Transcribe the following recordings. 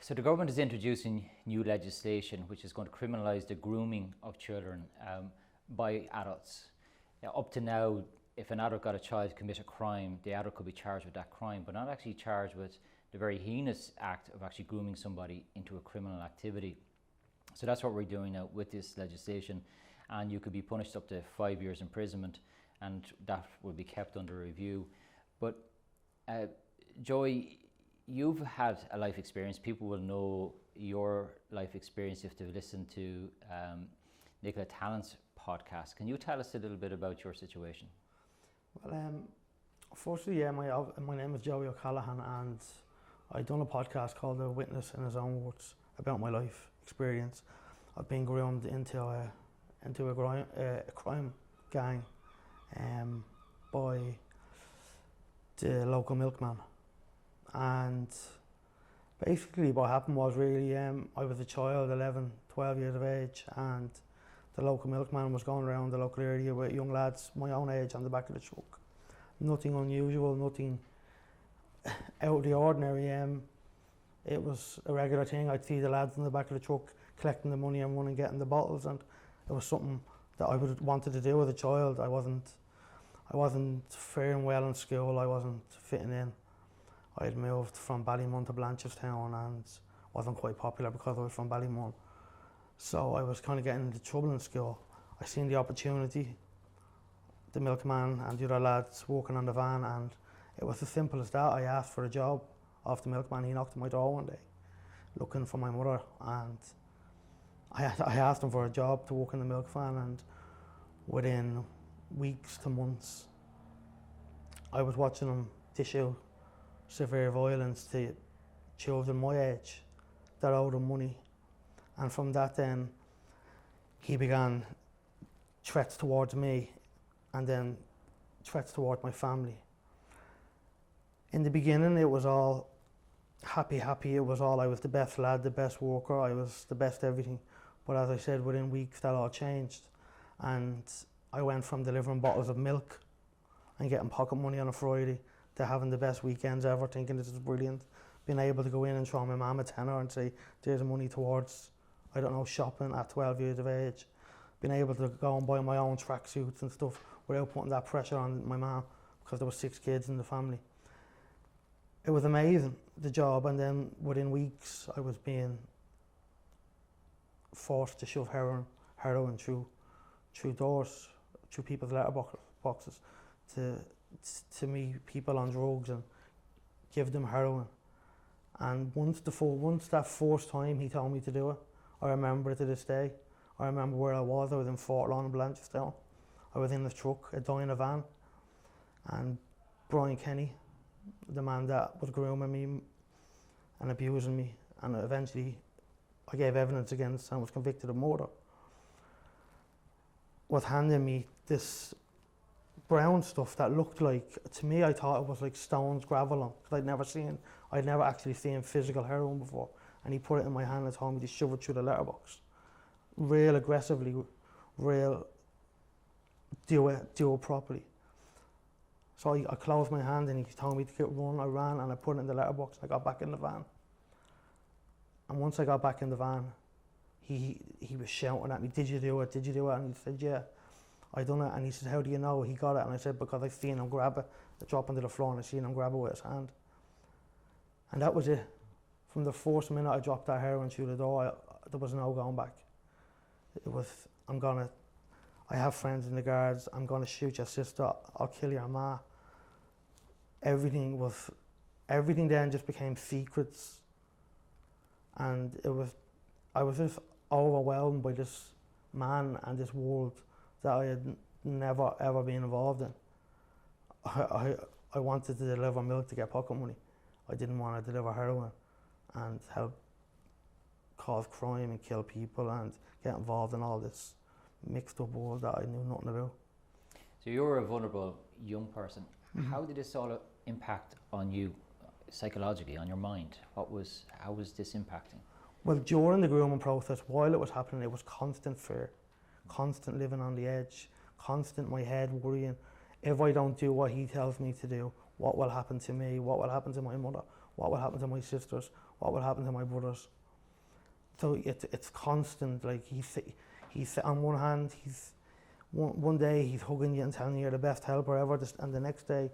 So the government is introducing new legislation which is going to criminalise the grooming of children by adults. Up to now, if an adult got a child commit a crime, the adult could be charged with that crime, but not actually charged with the very heinous act of actually grooming somebody into a criminal activity. So that's what we're doing now with this legislation, and you could be punished up to 5 years imprisonment, and that will be kept under review. But Joy, you've had a life experience. People will know your life experience if they've listened to Nicola Tallant's podcast. Can you tell us a little bit about your situation? Well, firstly, my name is Joey O'Callaghan, and I've done a podcast called The Witness in His Own Words about my life experience. I've been groomed into a crime gang by the Local Milkman. And basically what happened was really, I was a child, 11, 12 years of age, and the Local Milkman was going around the local area with young lads my own age on the back of the truck. Nothing unusual, nothing out of the ordinary. It was a regular thing. I'd see the lads in the back of the truck collecting the money and running, getting the bottles, and it was something that I would wanted to do as a child. I wasn't faring well in school, I wasn't fitting in. I had moved from Ballymun to Blanchardstown and wasn't quite popular because I was from Ballymun. So I was kind of getting into trouble in school. I seen the opportunity, the milkman and the other lads working on the van, and it was as simple as that. I asked for a job off the milkman. He knocked on my door one day looking for my mother, and I asked him for a job to work in the milk van, and within weeks to months I was watching him dish out severe violence to children my age that owed him money. And from that then, he began threats towards me and then threats towards my family. In the beginning, it was all happy. It was all, I was the best lad, the best worker, I was the best everything. But as I said, within weeks that all changed. And I went from delivering bottles of milk and getting pocket money on a Friday to having the best weekends ever, thinking this is brilliant. Being able to go in and throw my mum a tenner and say, there's money towards, I don't know, shopping at 12 years of age. Being able to go and buy my own tracksuits and stuff without putting that pressure on my mum because there were 6 kids in the family. It was amazing, the job, and then within weeks I was being forced to shove heroin through doors, through people's letterboxes, to meet people on drugs and give them heroin. And once that first time he told me to do it, I remember it to this day. I remember where I was in Fort Lawn in Blanchardstown. I was in the truck, a Dáil in a van, and Brian Kenny, the man that was grooming me and abusing me, and eventually I gave evidence against and was convicted of murder, was handing me this brown stuff that looked like, to me I thought it was like stones, gravel on, because I'd never actually seen physical heroin before, and he put it in my hand and told me to shove it through the letterbox. Real aggressively, do it properly. So I closed my hand and he told me to run. I ran and I put it in the letterbox and I got back in the van. And once I got back in the van, he was shouting at me, did you do it? And he said, yeah, I done it. And he said, how do you know he got it? And I said, because I seen him grab it, drop into the floor, and I seen him grab it with his hand. And that was it. From the first minute I dropped that heroin through the door, there was no going back. It was, I have friends in the guards, I'm gonna shoot your sister, I'll kill your ma. Everything then just became secrets. And I was just overwhelmed by this man and this world that I had never ever been involved in. I wanted to deliver milk to get pocket money. I didn't want to deliver heroin and help cause crime and kill people and get involved in all this mixed up world that I knew nothing about. So you were a vulnerable young person. Mm-hmm. How did this all impact on you psychologically, on your mind? How was this impacting? Well, during the grooming process, while it was happening, it was constant fear, constant living on the edge, constant my head worrying, if I don't do what he tells me to do, what will happen to me, what will happen to my mother, what will happen to my sisters, what will happen to my brothers. So it's constant. Like he's on one hand, one day he's hugging you and telling you you're the best helper ever, and the next day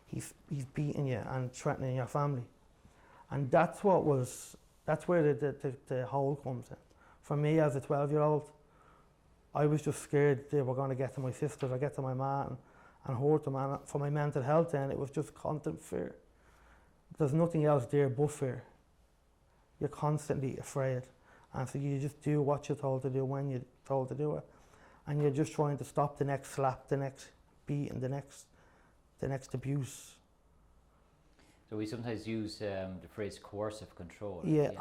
he's beating you and threatening your family. And that's where the hole comes in. For me as a 12-year-old, I was just scared they were going to get to my sisters or get to my man and hurt them. And for my mental health then, it was just constant fear. There's nothing else there but fear. You're constantly afraid. And so you just do what you're told to do when you're told to do it. And you're just trying to stop the next slap, the next beat, and the next abuse. So we sometimes use the phrase coercive control. Yeah.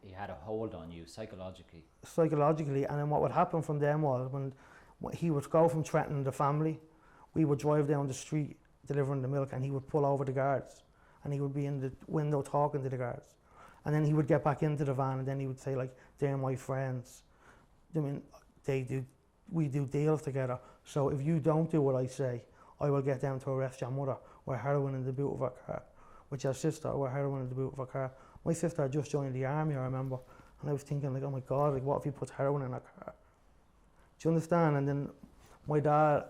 He had a hold on you psychologically. Psychologically, and then what would happen from them was when he would go from threatening the family, we would drive down the street delivering the milk, and he would pull over the guards, and he would be in the window talking to the guards, and then he would get back into the van, and then he would say like, "They're my friends. I mean, we do deals together. So if you don't do what I say, I will get them to arrest your mother. We're heroin in the boot of her car. With your sister, we're heroin in the boot of her car." My sister had just joined the army, I remember, and I was thinking like, oh my God, like what if he puts heroin in her car? Do you understand? And then my dad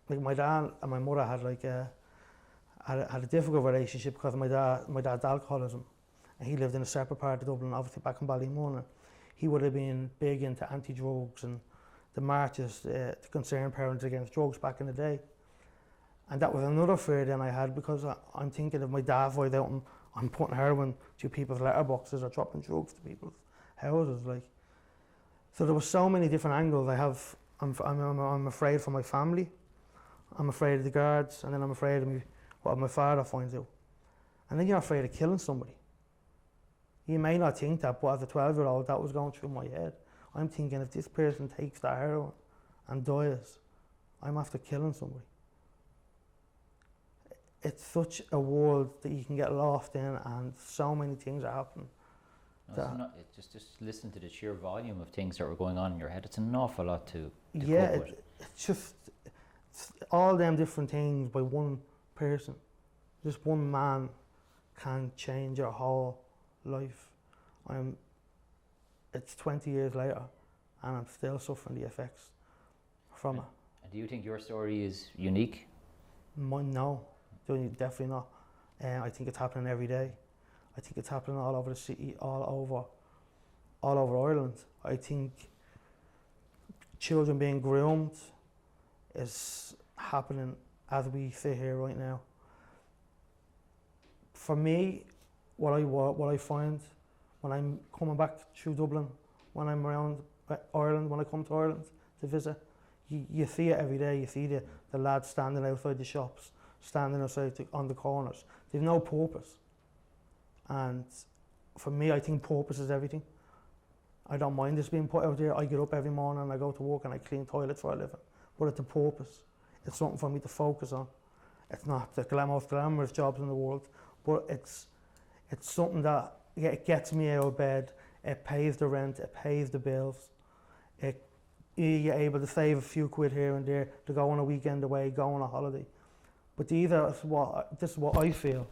and my mother had like had a difficult relationship because of my dad's alcoholism, and he lived in a separate part of Dublin, obviously back in Ballymun. He would have been big into anti-drugs and the marches to concern parents against drugs back in the day. And that was another fear then I had, because I'm thinking if my dad finds out I'm putting heroin to people's letterboxes or dropping drugs to people's houses, like. So there were so many different angles I have. I'm afraid for my family, I'm afraid of the guards, and then I'm afraid of what my father finds out. And then you're afraid of killing somebody. You may not think that, but as a 12-year-old, that was going through my head. I'm thinking if this person takes that heroin and dies, I'm after killing somebody. It's such a world that you can get lost in, and so many things are happening. Just listen to the sheer volume of things that were going on in your head. It's an awful lot to yeah, cope with. It's all them different things by one person. Just one man can change your whole life. It's 20 years later, and I'm still suffering the effects from it. And do you think your story is unique? No. Definitely not. I think it's happening every day. I think it's happening all over the city, all over Ireland. I think children being groomed is happening as we sit here right now. For me, what I find when I'm coming back through Dublin, when I'm around Ireland, when I come to Ireland to visit, you see it every day. You see the lads standing outside the shops, standing outside on the corners. They've no purpose. And for me, I think purpose is everything. I don't mind this being put out there. I get up every morning and I go to work and I clean toilets for a living. But it's a purpose. It's something for me to focus on. It's not the most glamorous jobs in the world, but it's something that it gets me out of bed. It pays the rent, it pays the bills. You're able to save a few quid here and there to go on a weekend away, go on a holiday. But this is what I feel.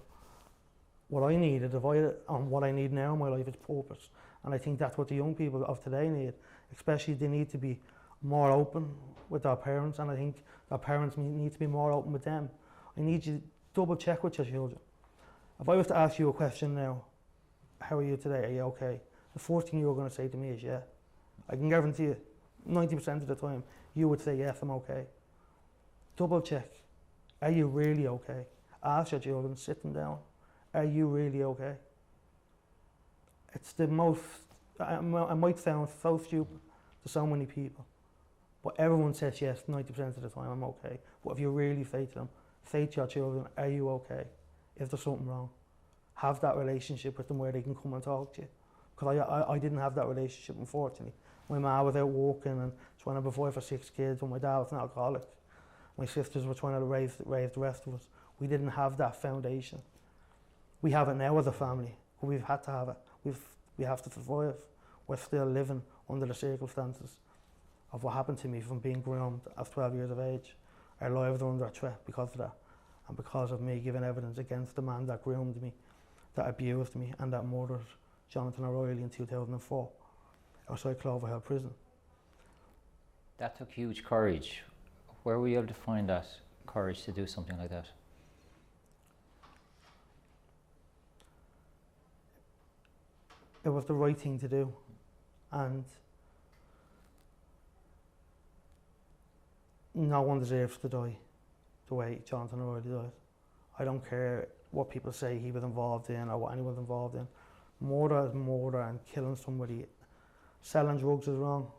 What I need, divided on what I need now in my life is purpose. And I think that's what the young people of today need. Especially they need to be more open with their parents, and I think their parents need to be more open with them. I need you to double check with your children. If I was to ask you a question now, how are you today? Are you okay? The first thing you're going to say to me is yeah. I can guarantee you, 90% of the time, you would say yes, I'm okay. Double check. Are you really okay? Ask your children, sit them down. Are you really okay? It's the most, I might sound so stupid to so many people, but everyone says yes 90% of the time, I'm okay. But if you really say to them, say to your children, are you okay? Is there something wrong? Have that relationship with them where they can come and talk to you. Because I didn't have that relationship, unfortunately. My mum was out working and trying to provide for 6 kids, and my dad was an alcoholic. My sisters were trying to raise the rest of us. We didn't have that foundation. We have it now as a family, but we've had to have it. We have to survive. We're still living under the circumstances of what happened to me from being groomed at 12 years of age. Our lives are under threat because of that, and because of me giving evidence against the man that groomed me that abused me and that murdered Jonathan O'Reilly in 2004 outside Cloverhill Prison. That took huge courage. Where were you able to find that courage to do something like that? It was the right thing to do, and no one deserves to die the way Jonathan O'Reilly died. I don't care what people say he was involved in or what anyone's involved in. Murder is murder, and killing somebody, selling drugs is wrong,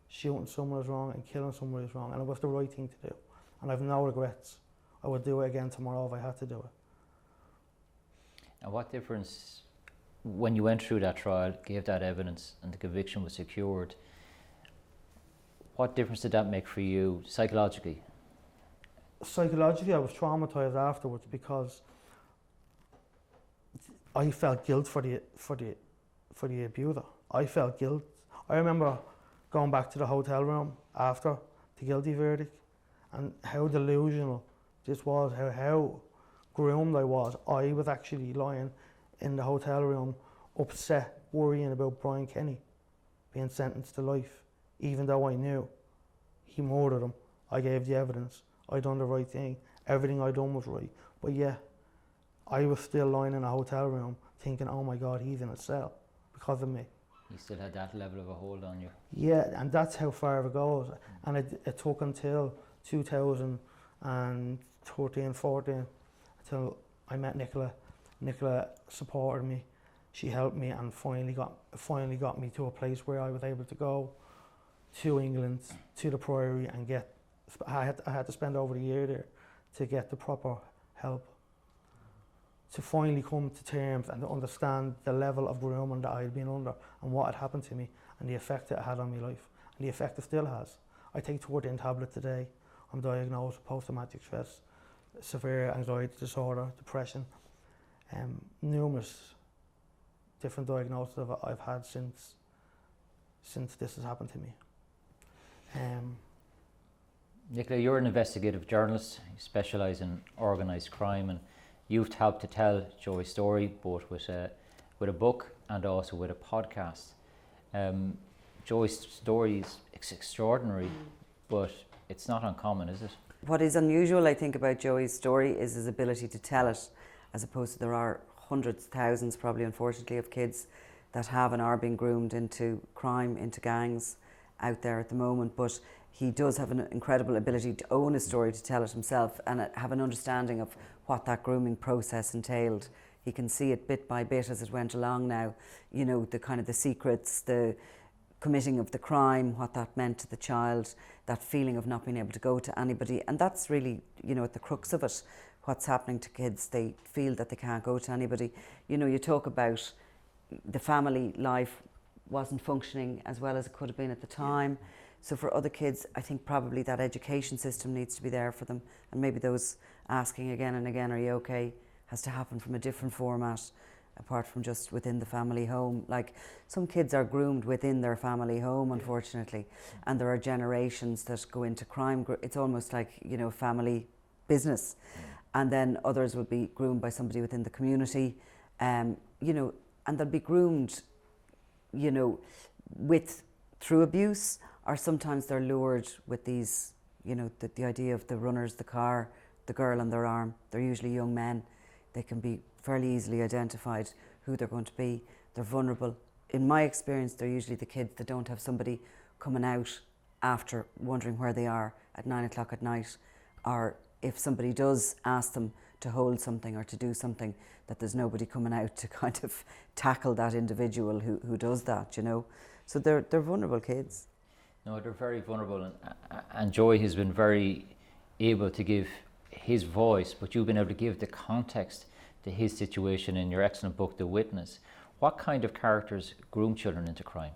shooting someone is wrong, and killing somebody is wrong, and it was the right thing to do. And I have no regrets. I would do it again tomorrow if I had to do it. And what difference, when you went through that trial, gave that evidence and the conviction was secured, what difference did that make for you psychologically? Psychologically, I was traumatized afterwards because I felt guilt for the abuser. I felt guilt. I remember going back to the hotel room after the guilty verdict and how delusional this was, how groomed I was. I was actually lying in the hotel room, upset, worrying about Brian Kenny being sentenced to life, even though I knew he murdered him. I gave the evidence. I done the right thing. Everything I done was right. But yeah, I was still lying in a hotel room thinking, oh my God, he's in a cell because of me. You still had that level of a hold on you. Yeah, and that's how far it goes. And it took until 2013, 14, until I met Nicola. Nicola supported me. She helped me and finally got me to a place where I was able to go to England, to the Priory, and I had to spend over a year there to get the proper help, to finally come to terms and to understand the level of grooming that I had been under and what had happened to me and the effect it had on my life, and the effect it still has. I take 14 tablets a day. I'm diagnosed with post-traumatic stress, severe anxiety disorder, depression, numerous different diagnoses I've had since this has happened to me. Nicola, you're an investigative journalist. You specialise in organised crime, and you've helped to tell Joey's story both with a book and also with a podcast. Joey's story is extraordinary, but it's not uncommon, is it? What is unusual, I think, about Joey's story is his ability to tell it, as opposed to there are hundreds, thousands, probably, unfortunately, of kids that have and are being groomed into crime, into gangs out there at the moment. But he does have an incredible ability to own his story, to tell it himself, and have an understanding of what that grooming process entailed. He can see it bit by bit as it went along now, you know, the kind of the secrets, the committing of the crime, what that meant to the child, that feeling of not being able to go to anybody. And that's really, you know, at the crux of it, what's happening to kids. They feel that they can't go to anybody. You know, you talk about the family life wasn't functioning as well as it could have been at the time. So for other kids, I think probably that education system needs to be there for them. And maybe those asking again and again, are you okay, has to happen from a different format, apart from just within the family home. Like, some kids are groomed within their family home, unfortunately, and there are generations that go into crime. It's almost like, you know, family business. And then others will be groomed by somebody within the community, you know, and they'll be groomed, you know, through abuse, or sometimes they're lured with these, you know, the idea of the runners, the car, the girl on their arm. They're usually young men. They can be fairly easily identified who they're going to be. They're vulnerable. In my experience, they're usually the kids that don't have somebody coming out after wondering where they are at 9 o'clock at night, or if somebody does ask them to hold something or to do something, that there's nobody coming out to kind of tackle that individual who does that, you know. So they're vulnerable kids. No, they're very vulnerable, and Joey has been very able to give his voice, but you've been able to give the context to his situation in your excellent book, The Witness. What kind of characters groom children into crime?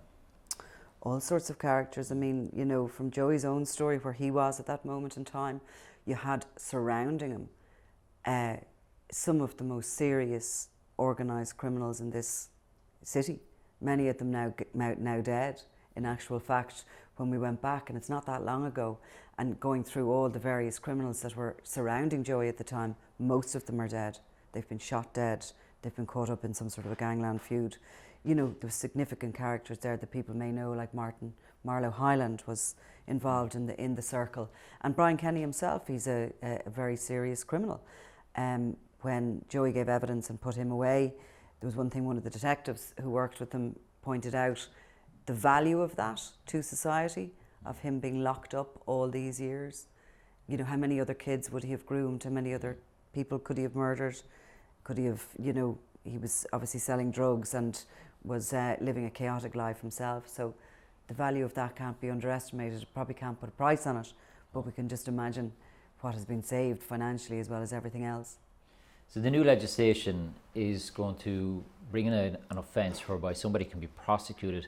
All sorts of characters. I mean, you know, from Joey's own story, where he was at that moment in time, you had surrounding him some of the most serious organised criminals in this city. Many of them now dead, in actual fact, when we went back, and it's not that long ago, and going through all the various criminals that were surrounding Joey at the time, most of them are dead. They've been shot dead. they've been caught up in some sort of a gangland feud. You know, there's significant characters there that people may know, like Marlowe Highland was involved in the circle, and Brian Kenny himself, he's a very serious criminal. When Joey gave evidence and put him away, there was one thing one of the detectives who worked with him pointed out, the value of that to society, of him being locked up all these years. You know, how many other kids would he have groomed? How many other people could he have murdered? Could he have, you know, he was obviously selling drugs and was living a chaotic life himself. So the value of that can't be underestimated. Probably can't put a price on it, but we can just imagine what has been saved financially as well as everything else. So the new legislation is going to bring in an offence whereby somebody can be prosecuted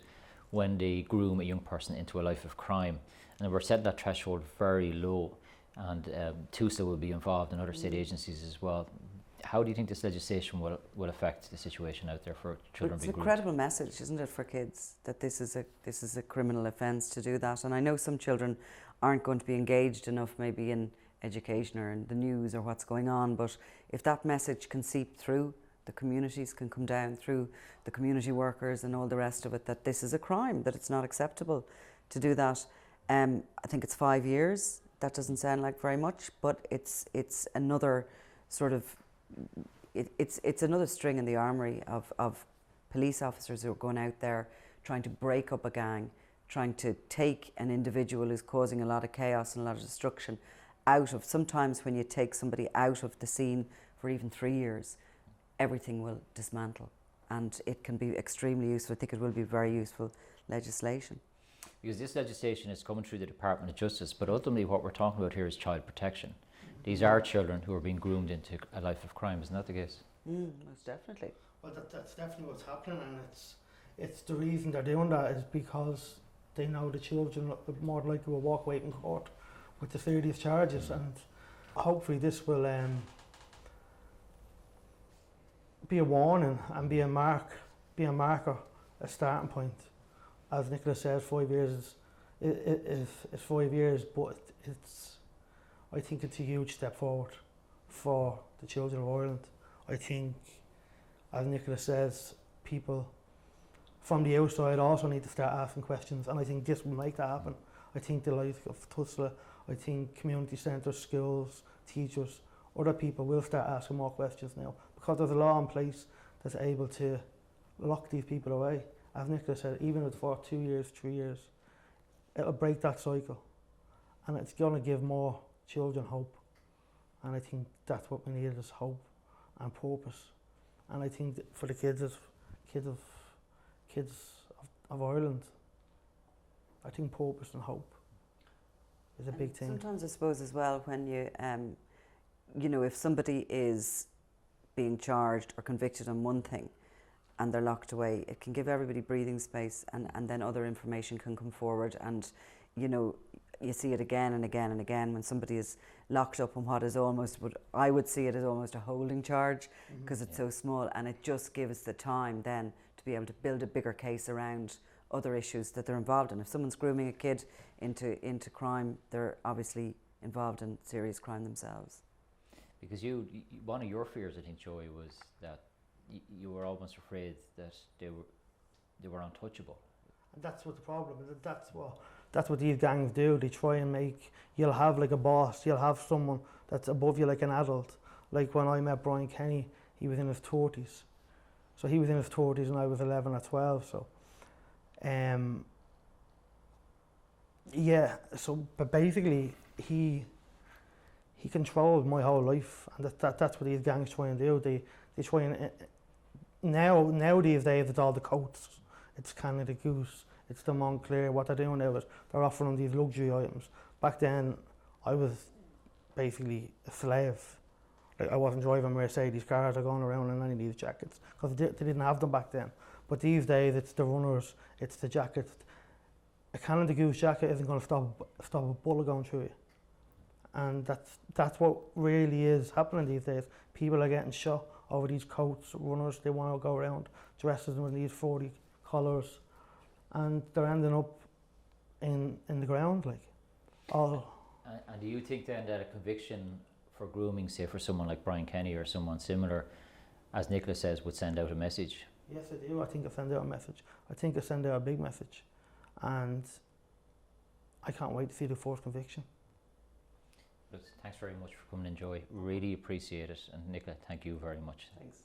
when they groom a young person into a life of crime. And we're setting that threshold very low, and TUSLA will be involved and other state agencies as well. How do you think this legislation will affect the situation out there for children being groomed? It's a credible message, isn't it, for kids, that this is a criminal offence to do that. And I know some children aren't going to be engaged enough maybe in education or in the news or what's going on, but if that message can seep through, the communities can come down through the community workers and all the rest of it, that this is a crime, that it's not acceptable to do that. I think it's 5 years. That doesn't sound like very much, but it's another sort of, it's another string in the armoury of police officers who are going out there trying to break up a gang, trying to take an individual who's causing a lot of chaos and a lot of destruction out of, sometimes when you take somebody out of the scene for even 3 years, everything will dismantle, and it can be extremely useful. I think it will be very useful legislation. Because this legislation is coming through the Department of Justice, but ultimately what we're talking about here is child protection. These are children who are being groomed into a life of crime, isn't that the case? Most definitely. Well, that's definitely what's happening, and it's the reason they're doing that is because they know the children more likely will walk away in court with the serious charges, and hopefully this will be a warning and be a marker, a starting point. As Nicola says, 5 years is 5 years, but I think it's a huge step forward for the children of Ireland. I think, as Nicola says, people from the outside also need to start asking questions, and I think this will make that happen. I think the likes of TUSLA, I think community centres, schools, teachers, other people will start asking more questions now, because there's a law in place that's able to lock these people away. As Nicola said, even if for 2 years, 3 years, it'll break that cycle, and it's going to give more children hope. And I think that's what we need, is hope and purpose. And I think that for the kids of Ireland, I think purpose and hope is a big thing. Sometimes I suppose as well, when you know, if somebody is being charged or convicted on one thing and they're locked away, it can give everybody breathing space, and then other information can come forward, and you know, you see it again and again and again when somebody is locked up on what is almost, I would see it as almost a holding charge, because it's so small, and it just gives the time then to be able to build a bigger case around other issues that they're involved in. If someone's grooming a kid into crime, they're obviously involved in serious crime themselves. Because one of your fears, I think, Joey, was that you were almost afraid that they were untouchable. And that's what the problem is. That's what these gangs do. They try and make, you'll have like a boss, you'll have someone that's above you, like an adult. Like when I met Brian Kenny, he was in his 30s. So he was in his 30s and I was 11 or 12. So, yeah. So, but basically, he controlled my whole life, and that's what these gangs try and do. They try and now these days it's all the coats. It's Canada Goose, it's the Montclair. What they're doing now is they're offering these luxury items. Back then, I was basically a slave. Like, I wasn't driving Mercedes cars or going around in any of these jackets, because they didn't have them back then. But these days, it's the runners, it's the jackets. A Canada Goose jacket isn't going to stop a bullet going through you. And that's what really is happening these days. People are getting shot over these coats, runners. They want to go around dressed in these 40 colours, and they're ending up in the ground, like. Oh. And do you think then that a conviction for grooming, say for someone like Brian Kenny or someone similar, as Nicola says, would send out a message. Yes, I do. I think I send out a message. I think I send out a big message. And I can't wait to see the fourth conviction. Look, thanks very much for coming and Joy. Really appreciate it. And Nicola, thank you very much. Thanks.